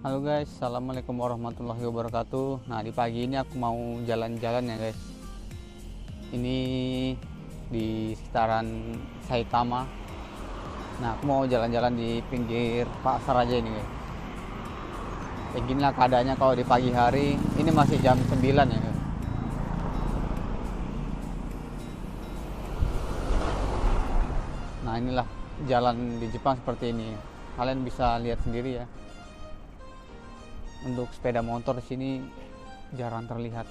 Halo guys, assalamualaikum warahmatullahi wabarakatuh. Nah, di pagi ini aku mau jalan-jalan ya guys. Ini di sekitaran Saitama. Nah, aku mau jalan-jalan di pinggir pasar aja ini guys. Kayak gini lah keadaannya kalau di pagi hari. Ini masih jam 9 ya guys. Nah, inilah jalan di Jepang seperti ini. Kalian bisa lihat sendiri ya. Untuk sepeda motor di sini jarang terlihat.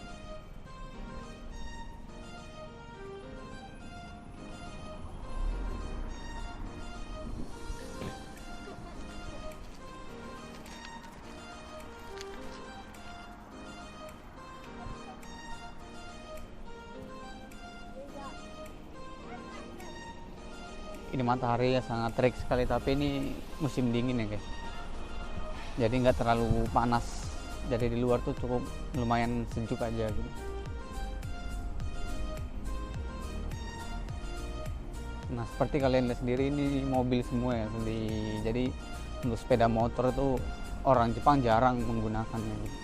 Ini matahari ya sangat terik sekali, tapi ini musim dingin ya guys. Jadi nggak terlalu panas. Jadi di luar tuh cukup lumayan sejuk aja gitu. Nah, seperti kalian lihat sendiri ini mobil semua ya. Jadi untuk sepeda motor itu orang Jepang jarang menggunakannya gitu.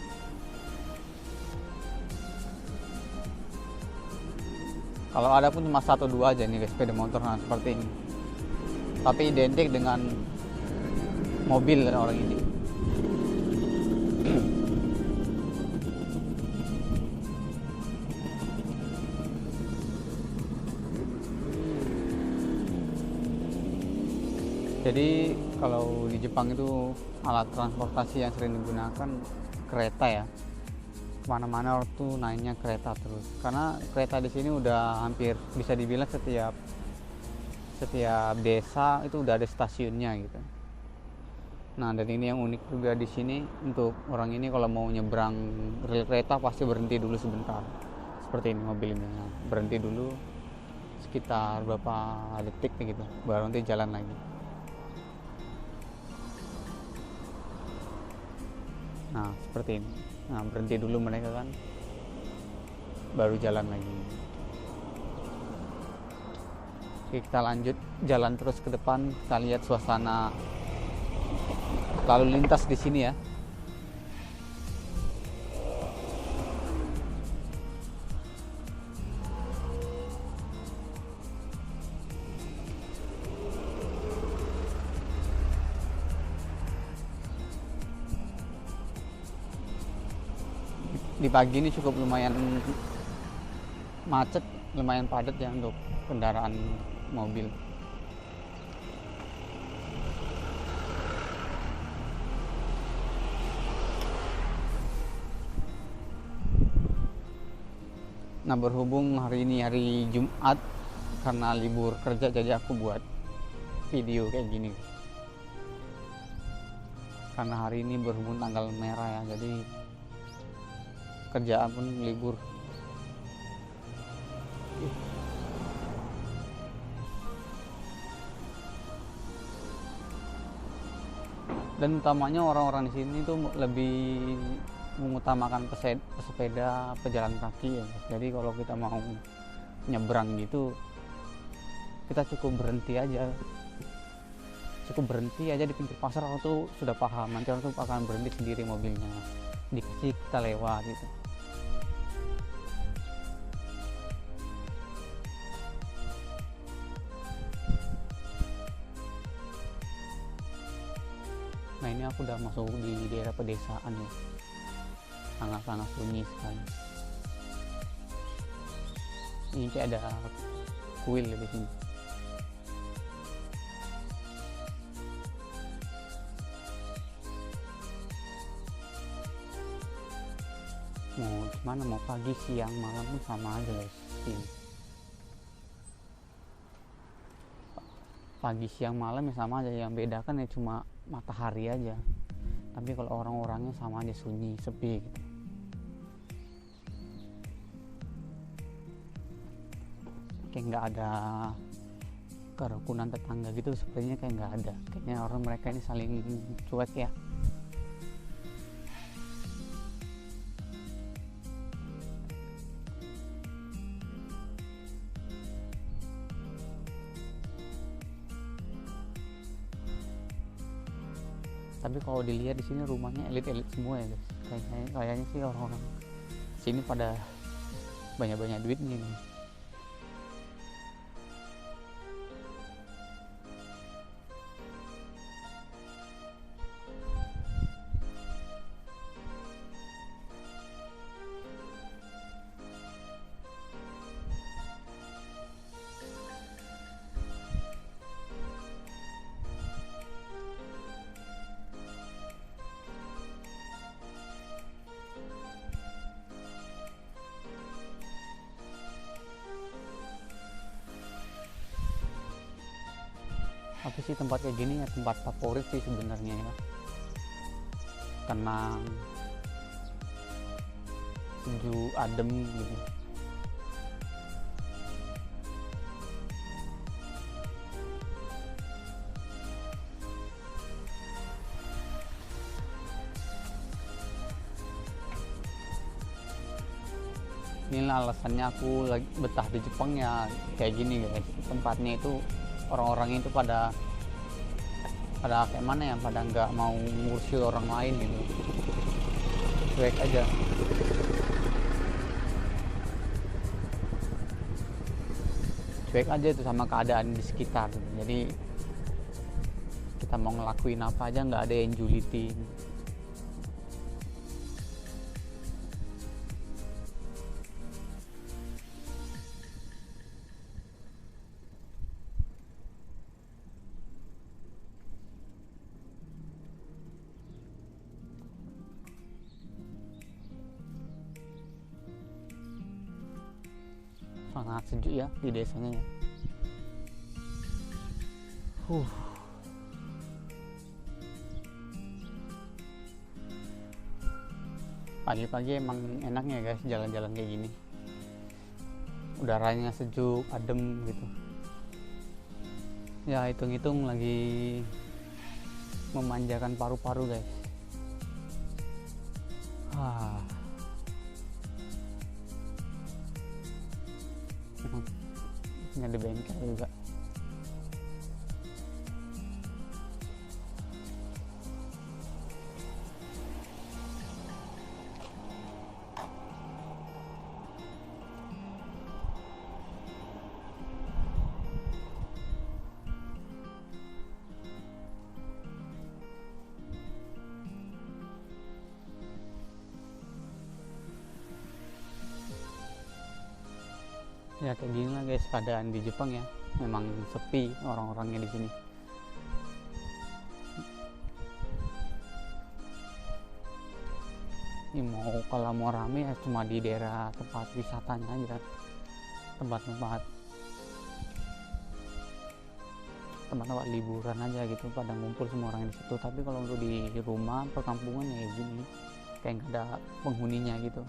Kalau ada pun cuma satu dua aja nih guys sepeda motor, nah seperti ini. Tapi identik dengan mobil kan orang ini. Jadi kalau di Jepang itu alat transportasi yang sering digunakan kereta ya. Kemana-mana orang tuh naiknya kereta terus. Karena kereta di sini udah hampir bisa dibilang setiap desa itu udah ada stasiunnya gitu. Nah, dan ini yang unik juga di sini, untuk orang ini kalau mau nyebrang rel kereta pasti berhenti dulu sebentar. Seperti ini mobil ini. Nah, berhenti dulu sekitar berapa detik gitu, baru nanti jalan lagi. Nah, seperti ini. Nah, berhenti dulu mereka kan, baru jalan lagi. Oke, kita lanjut jalan terus ke depan. Kita lihat suasana lalu lintas di sini ya. Di pagi ini cukup lumayan macet, lumayan padat ya untuk kendaraan mobil. Nah, berhubung hari ini hari Jumat karena libur kerja, jadi aku buat video kayak gini. Karena hari ini berhubung tanggal merah ya, jadi kerjaan pun libur. Dan utamanya orang-orang di sini tuh lebih mengutamakan pesepeda, pejalan kaki ya. Jadi kalau kita mau nyebrang gitu, kita cukup berhenti aja di pinggir pasar. Orang tuh sudah paham, nanti orang tuh akan berhenti sendiri mobilnya, dikasih kita lewat gitu. Nah, ini aku udah masuk di daerah pedesaan ya, sangat-sangat sunyi sekali. Ini kayak ada kuil di sini. Mau gimana, mau pagi siang malam pun sama aja guys. Pagi siang malam ya sama aja, yang bedakan ya cuma matahari aja. Tapi kalau orang-orangnya sama aja, sunyi, sepi gitu. Kayak nggak ada kerukunan tetangga gitu, sepertinya kayak nggak ada. Kayaknya orang mereka ini saling cuek ya. Tapi kalau dilihat di sini rumahnya elit-elit semua ya guys. Kayaknya sih orang-orang sini pada banyak-banyak duitnya nih. Apa sih tempat kayak gini ya tempat favorit sih sebenarnya ya. Tenang, sejuk, adem gitu. Inilah alasannya aku lagi betah di Jepang ya kayak gini guys. Tempatnya itu orang-orangnya itu pada kayak mana ya, pada nggak mau ngurusin orang lain gitu, cuek aja. Cuek aja itu sama keadaan di sekitar. Jadi kita mau ngelakuin apa aja nggak ada yang julitin. Sangat sejuk ya di desanya ya. Pagi-pagi emang enaknya guys jalan-jalan kayak gini. Udaranya sejuk, adem gitu. Ya hitung-hitung lagi memanjakan paru-paru guys. Ini ada bengkel juga. Ya kayak gini lah guys keadaan di Jepang ya, memang sepi orang-orangnya di sini. Ini kalau mau rame ya cuma di daerah tempat wisatanya aja, tempat-tempat liburan aja gitu, pada ngumpul semua orang di situ. Tapi kalau untuk di rumah perkampungan ya gini, kayak nggak ada penghuninya gitu.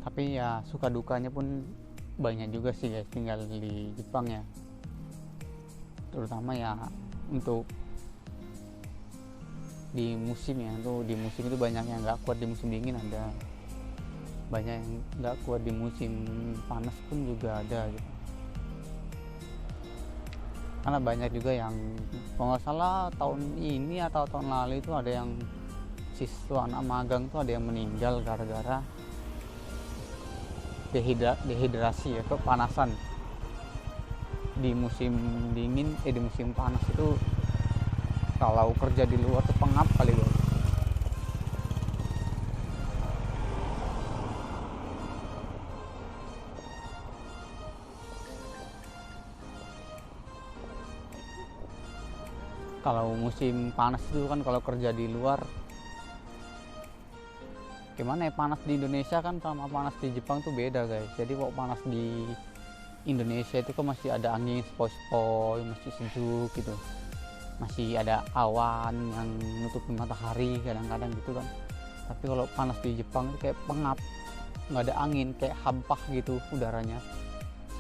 Tapi ya suka dukanya pun banyak juga sih guys tinggal di Jepang ya, terutama ya untuk di musim ya. Tuh di musim itu banyak yang nggak kuat, di musim dingin ada, banyak yang nggak kuat di musim panas pun juga ada gitu. Karena banyak juga yang kalau nggak salah tahun ini atau tahun lalu itu ada yang siswa anak magang tuh ada yang meninggal gara-gara dehidrasi ya, kepanasan di musim dingin. Di musim panas itu kalau kerja di luar tuh pengap kali guys. Kalau musim panas itu kan kalau kerja di luar gimana ya, panas di Indonesia kan sama panas di Jepang tuh beda guys. Jadi kalau panas di Indonesia itu kan masih ada angin sepoi-sepoi, masih sejuk gitu, masih ada awan yang nutupi matahari kadang-kadang gitu kan. Tapi kalau panas di Jepang itu kayak pengap, nggak ada angin, kayak hampah gitu udaranya.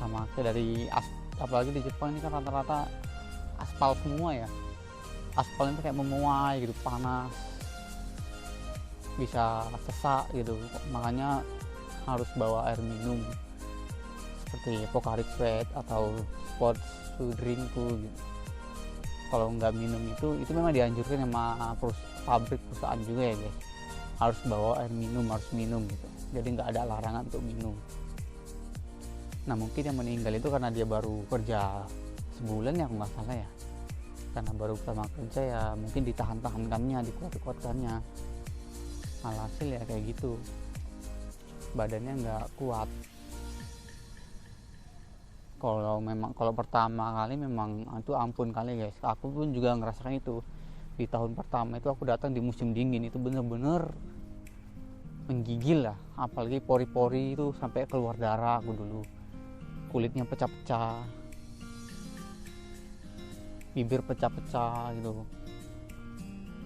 Sama kayak apalagi di Jepang ini kan rata-rata aspal semua ya, aspal itu kayak memuai gitu, panas, bisa sesak gitu. Makanya harus bawa air minum seperti Pocari Sweat atau sports drinkku gitu. Kalau nggak minum itu memang dianjurkan sama pabrik perusahaan juga ya guys, harus bawa air minum, harus minum gitu. Jadi nggak ada larangan untuk minum. Nah mungkin yang meninggal itu karena dia baru kerja sebulan ya, aku nggak salah ya, karena baru pertama kerja ya, mungkin ditahan-tahankannya, dikuat-kuatkannya, alhasil ya kayak gitu, badannya nggak kuat. Kalau pertama kali memang itu ampun kali guys, aku pun juga ngerasakan itu. Di tahun pertama itu aku datang di musim dingin, itu bener-bener menggigil lah, apalagi pori-pori itu sampai keluar darah aku dulu, kulitnya pecah-pecah, bibir pecah-pecah gitu,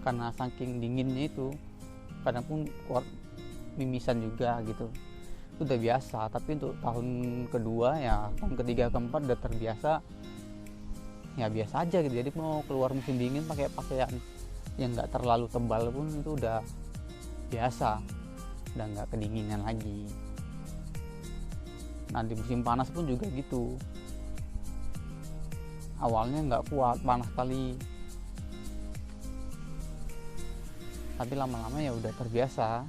karena saking dinginnya itu. Kadang pun keluar mimisan juga gitu, itu udah biasa. Tapi untuk tahun kedua ya, tahun ketiga keempat udah terbiasa ya, biasa aja gitu. Jadi mau keluar musim dingin pakai pakaian yang nggak terlalu tebal pun itu udah biasa, udah nggak kedinginan lagi. Nah di musim panas pun juga gitu, awalnya nggak kuat, panas kali, tapi lama-lama ya udah terbiasa.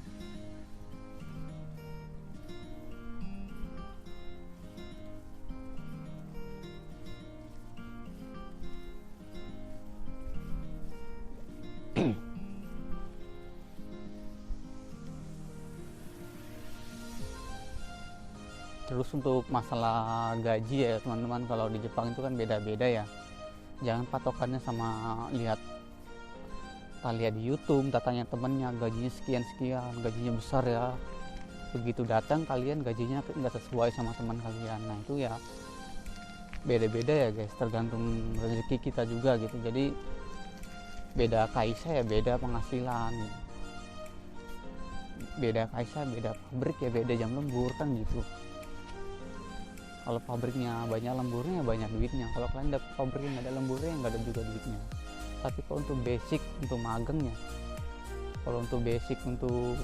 Terus untuk masalah gaji ya teman-teman, kalau di Jepang itu kan beda-beda ya. Jangan patokannya sama lihat di YouTube, tanya temennya gajinya sekian-sekian, gajinya besar ya. Begitu datang kalian gajinya nggak sesuai sama teman kalian. Nah itu ya beda-beda ya guys, tergantung rezeki kita juga gitu. Jadi beda kaisa ya beda penghasilan, beda kaisa beda pabrik ya beda jam lembur kan gitu. Kalau pabriknya banyak lemburnya ya banyak duitnya, kalau kalian dapet pabriknya nggak ada lemburnya ya nggak ada juga duitnya. Tapi kalau untuk basic, untuk magangnya, kalau untuk basic, untuk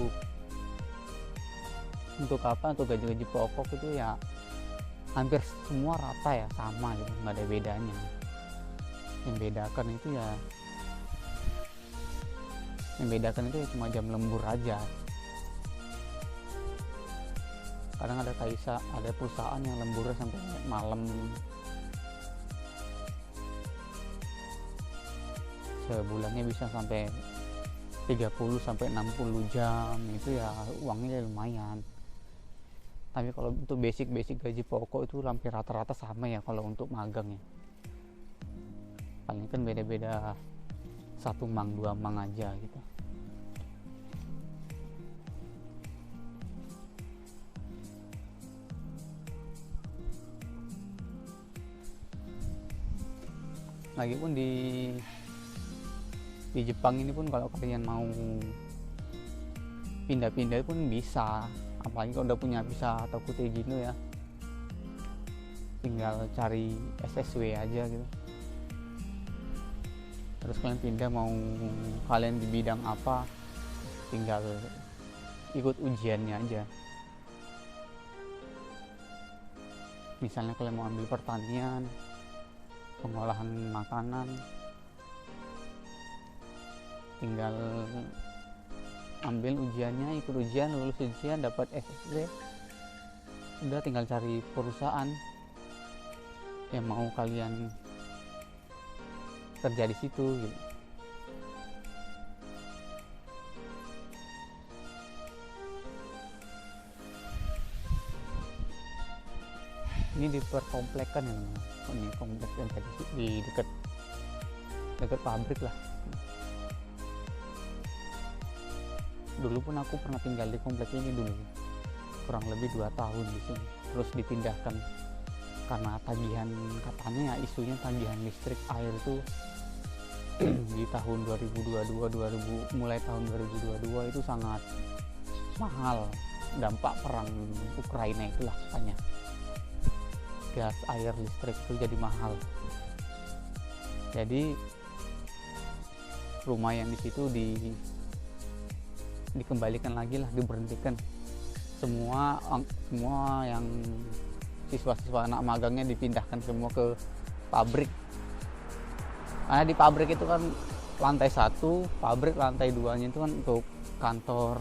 gaji-gaji pokok itu ya hampir semua rata ya, sama gitu, nggak ada bedanya. Yang bedakan itu ya cuma jam lembur aja. Kadang ada perusahaan yang lemburnya sampai malam, sebulannya bisa sampai 30 sampai 60 jam, itu ya uangnya lumayan. Tapi kalau untuk basic gaji pokok itu hampir rata-rata sama ya kalau untuk magang ya. Paling kan beda-beda 1 mang 2 mang aja gitu. Lagipun di Jepang ini pun kalau kalian mau pindah-pindah pun bisa, apalagi kalau udah punya visa atau Kutegino ya, tinggal cari SSW aja gitu. Terus kalian pindah, mau kalian di bidang apa, tinggal ikut ujiannya aja. Misalnya kalian mau ambil pertanian, pengolahan makanan, tinggal ambil ujiannya, ikut ujian, lulus ujian, dapat SSW, udah tinggal cari perusahaan yang mau kalian kerja di situ gitu. Ini diperkomplekkan ya, ini kompleks yang tadi di dekat dekat pabrik lah. Dulu pun aku pernah tinggal di komplek ini dulu, kurang lebih 2 tahun di sini. Terus dipindahkan karena tagihan, katanya ya isunya tagihan listrik air itu di tahun 2022 mulai tahun 2022 itu sangat mahal. Dampak perang Ukraina itulah katanya, gas, air, listrik itu jadi mahal. Jadi rumah yang di situ dikembalikan lagi lah, diberhentikan. Semua yang siswa-siswa anak magangnya dipindahkan semua ke pabrik. Karena di pabrik itu kan lantai 1, pabrik lantai 2-nya itu kan untuk kantor,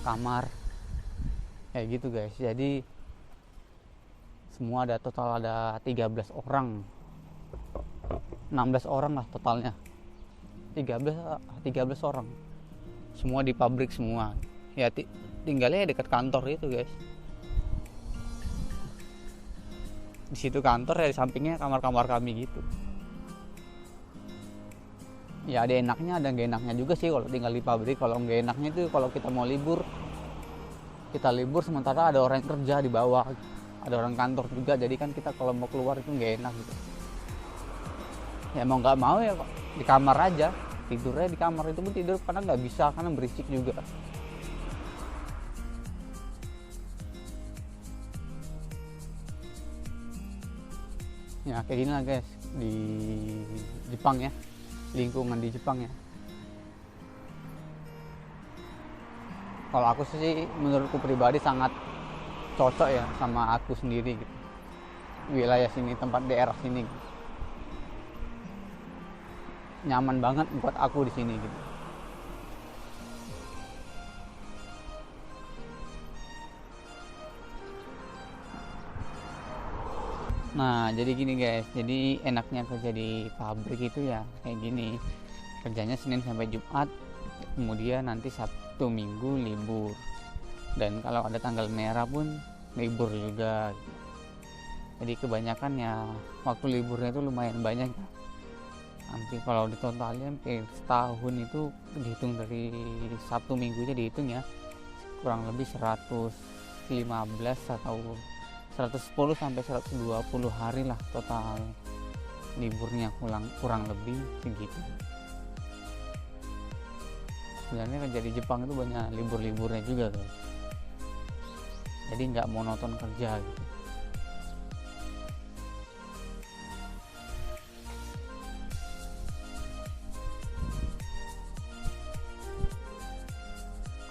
kamar, kayak gitu guys. Jadi semua total ada 13 orang, 16 orang lah totalnya, 13 orang, semua di pabrik semua ya. Tinggalnya dekat kantor itu guys. Di situ kantor ya, di sampingnya kamar-kamar kami gitu. Ya ada enaknya ada nggak enaknya juga sih kalau tinggal di pabrik. Kalau nggak enaknya itu kalau kita mau libur, kita libur sementara ada orang yang kerja di bawah, ada orang kantor juga. Jadi kan kita kalau mau keluar itu nggak enak gitu. Ya mau nggak mau ya di kamar aja, tidurnya di kamar. Itu pun tidur karena nggak bisa, karena berisik juga. Ya kayak gini lah guys di Jepang ya, lingkungan di Jepang ya. Kalau aku sih menurutku pribadi sangat cocok ya sama aku sendiri gitu, wilayah sini, tempat daerah sini gitu. Nyaman banget buat aku di sini gitu. Nah jadi gini guys, jadi enaknya kerja di pabrik itu ya kayak gini, kerjanya Senin sampai Jumat, kemudian nanti Sabtu Minggu libur, dan kalau ada tanggal merah pun libur juga. Jadi kebanyakan ya waktu liburnya itu lumayan banyak. Nanti kalau ditotalin hampir setahun itu dihitung dari Sabtu Minggunya dihitung ya, kurang lebih 115 atau 110 sampai 120 hari lah total liburnya, kurang lebih segitu. Sebenarnya kerja di Jepang itu banyak libur-liburnya juga guys. Jadi nggak monoton kerja gitu.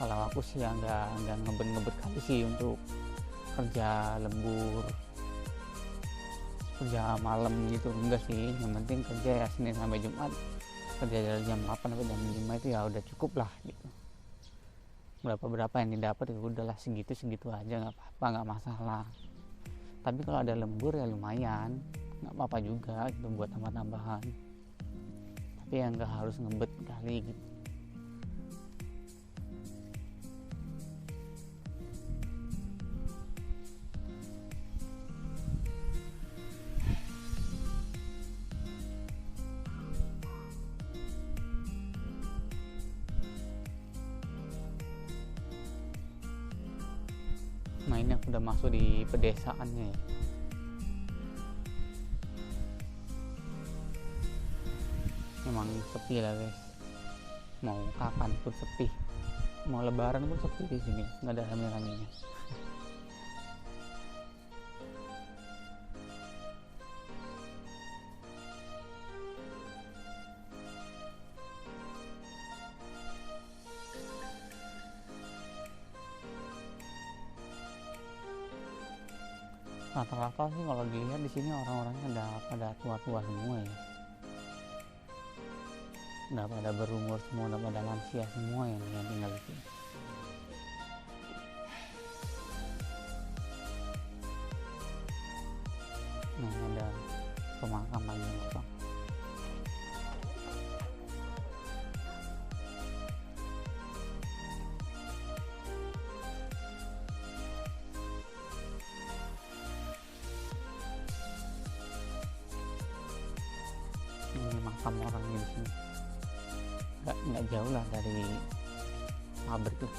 Kalau aku sih ya nggak ngebet kali sih untuk kerja lembur, kerja malam gitu, enggak sih. Yang penting kerja ya Senin sampai Jumat, kerja dari jam 8 sampai jam 5 itu ya udah cukup lah gitu. Berapa yang didapat ya udahlah segitu aja, nggak apa-apa, nggak masalah. Tapi kalau ada lembur ya lumayan, nggak apa-apa juga gitu buat tambah-tambahan. Tapi ya nggak harus ngebet kali gitu. Nah ini aku udah masuk di pedesaannya ya. Memang sepi lah guys, mau kapan pun sepi, mau lebaran pun sepi di sini, nggak ada rame-ramenya. Rata-rata sih kalau dilihat di sini orang-orangnya udah pada tua-tua semua ya, udah pada berumur semua, udah pada lansia semua yang tinggal di sini. Nah ada pemakaman yang kosong. Ini memang makam orang di sini. Nggak jauh lah dari pabrik tuh,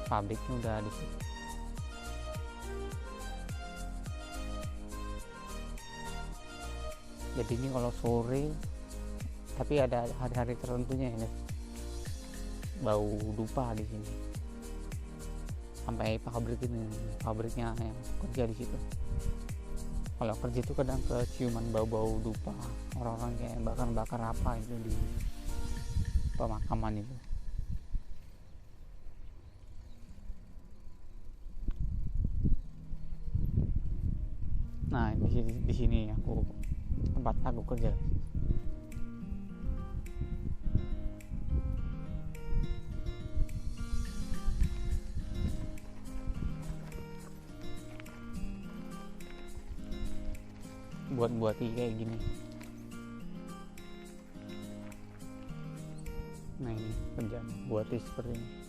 pabriknya udah di situ. Jadi ini kalau sore, tapi ada hari-hari tertentunya ya guys, bau dupa di sini. Sampai pabriknya yang kerja di situ. Kalau kerja itu kadang keciuman bau-bau dupa, orang-orang kayak bakar-bakar apa itu di pemakaman itu. Nah, di sini tempat aku kerja. Buat kayak gini. Nah, ini kerjaan buat seperti ini.